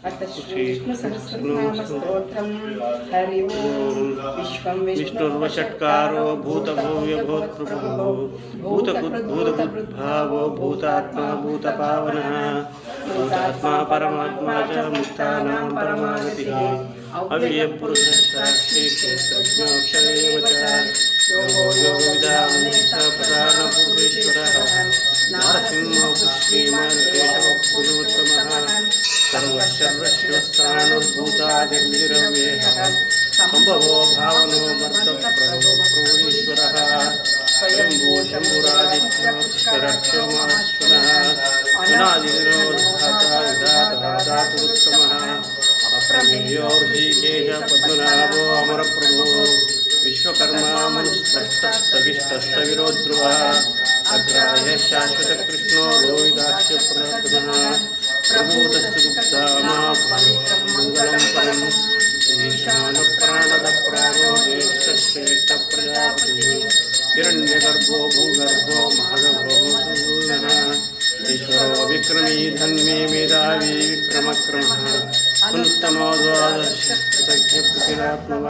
अथ श्रीविष्णुसहस्रनामस्तोत्रं हरि ओं विश्वं विष्णुर्वषट्कारो भूतभव्यभूतप्रभुः भूतबुद्भावो भूतात्मा भूतपावनः भूतात्मा परमात्मा च मुक्तानां परमागतिः अव्ययपुरुषशास्त्रीक्षेत्रज्ञोऽक्षरेव च योगविदामूर्तप्रधानपूर्वेश्वरः नारसिंहो श्रीमान् केशवपुरुषोत्तमः सर्वशर्वशिवस्थाणुर्भूतादिर्निरव्ययः सम्भवो भावनो मर्तप्रभुईश्वरः स्वयंभू शम्भुरादित्यक्षरक्षमाश्वनः अनादिनिरोधाता विधाता धातुरुत्तमः अप्रमेयो ऋषिकेश पद्मनाभो अमरप्रभुः विश्वकर्मा मनुस्पष्टस्तविष्टस्तविरो ध्रुवः अग्राह्यः शाश्वतकृष्णो लोहिताक्षप्रतमः प्रभूतस्तु गुप्तामापवित्रं परम् ईशानप्राणदप्राणो ज्येष्ठश्रेष्ठप्रजापतिः हिरण्यगर्भो भूगर्भो महगर्भो सूदनः ईश्वरो विक्रमी धन्मे मेधावी विक्रमक्रमः पुनस्तमो द्वादशसख्यप्रतिरात्मः